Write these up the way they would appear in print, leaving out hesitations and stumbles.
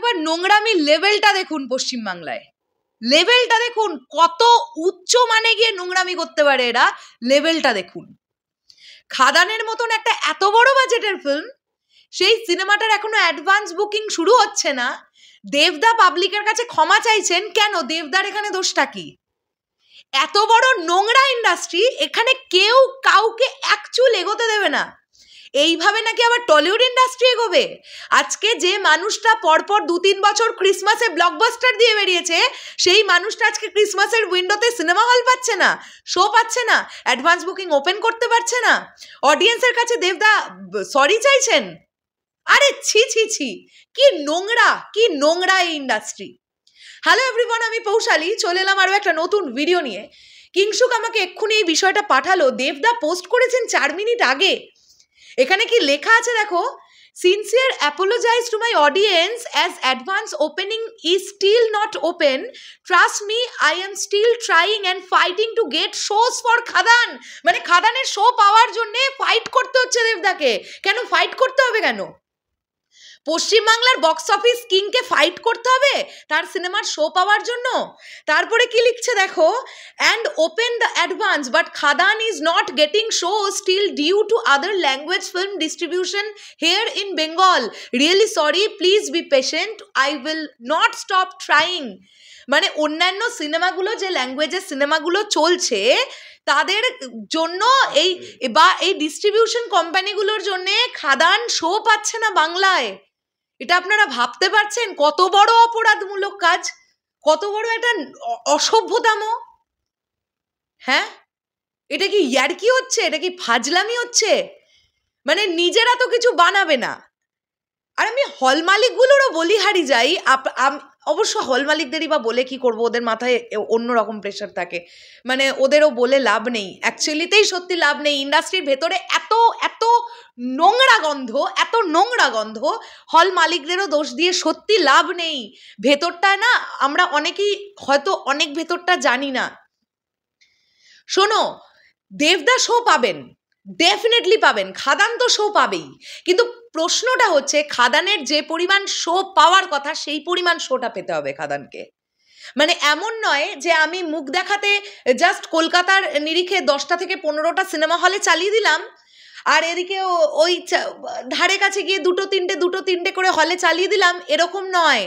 একবার নোংরামির লেভেলটা দেখুন পশ্চিমবাংলায়, লেভেলটা দেখুন কত উচ্চ মানে গিয়ে নোংরামি করতে পারে এরা, লেভেলটা দেখুন। খাদানের মতন একটা এত বড় বাজেটের ফিল্ম, সেই সিনেমাটার এখনো অ্যাডভান্স বুকিং শুরু হচ্ছে না। দেবদা পাবলিকের কাছে ক্ষমা চাইছেন কেন? দেবদার এখানে দোষটা কি? এত বড় নোংরা ইন্ডাস্ট্রি, এখানে কেউ কাউকে এক চুল এগোতে দেবে না। এইভাবে নাকি আবার টলিউড ইন্ডাস্ট্রি এগোবে? আজকে যে মানুষটা পরপর 2-3 বছর ক্রিসমাসে ব্লকবাস্টার দিয়ে বেরিয়েছে, সেই মানুষটা আজকে ক্রিসমাসের উইন্ডোতে সিনেমা হল পাচ্ছে না, শো পাচ্ছে না, অ্যাডভান্স বুকিং ওপেন করতে পারছে না। অডিয়েন্সের কাছে দেবদা সরি চাইছেন। আরে ছি ছি ছি, কি নোংরা এই ইন্ডাস্ট্রি। হ্যালো এভরিওয়ান, আমি পৌশালী, চলে এলাম আরও একটা নতুন ভিডিও নিয়ে। কিংশুক আমাকে এক্ষুনি এই বিষয়টা পাঠালো, দেবদা পোস্ট করেছেন 4 মিনিট আগে। এখানে কি লেখা আছে দেখো, sincere apologise to my audience as advance opening is still not open, trust me I am still trying and fighting to get shows for Khadaan. মানে খাদানের শো পাওয়ার জন্য ফাইট করতে হচ্ছে দেবদাকে। কেন ফাইট করতে হবে? কেন পশ্চিমবাংলার বক্স অফিস কিংকে ফাইট করতে হবে তার সিনেমার শো পাওয়ার জন্য? তারপরে কি লিখছে দেখো, and open the advance but Khadaan is not getting show still due to other language film distribution here in Bengal, really sorry, please be patient, I will not stop trying. মানে অন্যান্য সিনেমাগুলো, যে ল্যাঙ্গুয়েজের সিনেমাগুলো চলছে তাদের জন্য এই ডিস্ট্রিবিউশন কোম্পানিগুলোর জন্য খাদান শো পাচ্ছে না বাংলায়। এটা আপনারা ভাবতে পারছেন কত বড় অপরাধমূলক কাজ, কত বড় একটা অসভ্যতাম? হ্যাঁ, এটা কি ইয়ার্কি হচ্ছে? এটা কি ফাজলামি হচ্ছে? মানে নিজেরা তো কিছু বানাবে না। আর আমি হল মালিকগুলোরও বলি হারি যাই, অবশ্য হল মালিকদেরই বা বলে কি করবো, ওদের মাথায় অন্যরকম প্রেশার থাকে, মানে ওদেরও বলে লাভ নেই, অ্যাকচুয়ালিতেই সত্যি লাভ নেই। ইন্ডাস্ট্রির ভেতরে এত নোংরা গন্ধ, হল মালিকদেরও দোষ দিয়ে সত্যি লাভ নেই। ভেতরটা না, আমরা অনেকেই হয়তো অনেক ভেতরটা জানি না। শোনো, দেবদা শো পাবেন, ডেফিনেটলি পাবেন, খাদান তো শো পাবেই, কিন্তু প্রশ্নটা হচ্ছে খাদানের যে পরিমাণ শো পাওয়ার কথা সেই পরিমাণ শোটা পেতে হবে খাদানকে। মানে এমন নয় যে আমি মুখ দেখাতে জাস্ট কলকাতার নিরিখে 10টা থেকে 15টা সিনেমা হলে চালিয়ে দিলাম, আর এদিকে ওই ধারে কাছে গিয়ে দুটো তিনটে করে হলে চালিয়ে দিলাম, এরকম নয়।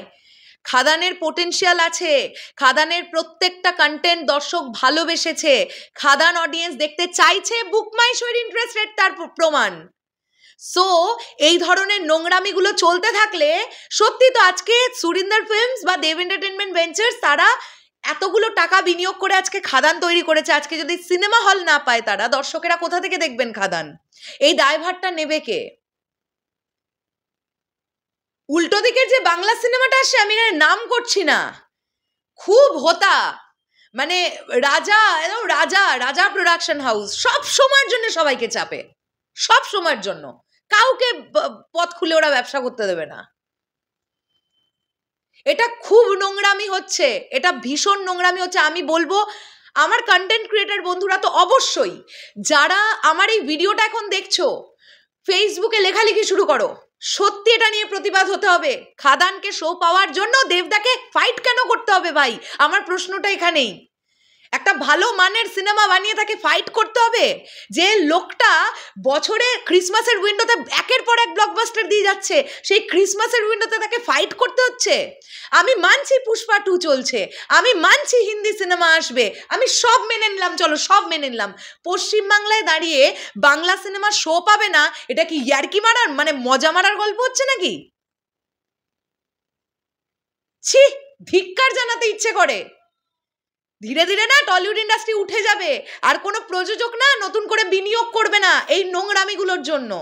খাদানের পোটেনশিয়াল আছে, খাদানের প্রত্যেকটা কন্টেন্ট দর্শক ভালোবেসেছে, খাদান অডিয়েন্স দেখতে চাইছে, বুক মাই শোয়ের ইন্টারেস্টেড তার প্রমাণ। সো এই ধরনের নোংরামিগুলো চলতে থাকলে সত্যি তো আজকে সুরিন্দর ফিল্মস বা দেব এন্টারটেনমেন্ট ভেঞ্চার্স তারা এতগুলো টাকা বিনিয়োগ করে আজকে খাদান তৈরি করেছে, আজকে যদি সিনেমা হল না পায় তারা, দর্শকেরা কোথা থেকে দেখবেন খাদান? এই দায়ভারটা নেবে কে? উল্টো দিকের যে বাংলা সিনেমাটা আসে, আমি নাম করছি না, খুব হোতা, মানে রাজা প্রোডাকশন হাউস সব সময়ের জন্য সবাইকে চাপে, সব সময়ের জন্য কাউকে পথ খুলে ওরা ব্যবসা করতে দেবে না। এটা খুব নোংরামি হচ্ছে, এটা ভীষণ নোংরামি হচ্ছে। আমি বলবো আমার কন্টেন্ট ক্রিয়েটর বন্ধুরা তো অবশ্যই, যারা আমার এই ভিডিওটা এখন দেখছো, ফেসবুকে লেখালেখি শুরু করো, সত্যি এটা নিয়ে প্রতিবাদ হতে হবে। খাদানকে শো পাওয়ার জন্য দেবদাকে ফাইট কেন করতে হবে ভাই? আমার প্রশ্নটা এখানেই। একটা ভালো মানের সিনেমা বানিয়ে তাকে ফাইট করতে হবে? যে লোকটা বছরে ক্রিসমাসের উইন্ডোতে একের পর এক ব্লকবাস্টার দিয়ে যাচ্ছে, সেই ক্রিসমাসের উইন্ডোতে তাকে ফাইট করতে হচ্ছে? আমি মানছি পুষ্পা 2 চলছে, আমি মানছি হিন্দি সিনেমা আসবে, আমি সব মেনে নিলাম, চলো সব মেনে নিলাম। পশ্চিমবাংলায় দাঁড়িয়ে বাংলা সিনেমা শো পাবে না, এটা কি ইয়ার্কি মারার, মানে মজা মারার গল্প হচ্ছে নাকি? ছি, ধিক্কার জানাতে ইচ্ছে করে। ধীরে ধীরে না টলিউড ইন্ডাস্ট্রি উঠে যাবে, আর কোনো প্রযোজক না নতুন করে বিনিয়োগ করবে না এই নোংরামিগুলোর জন্য।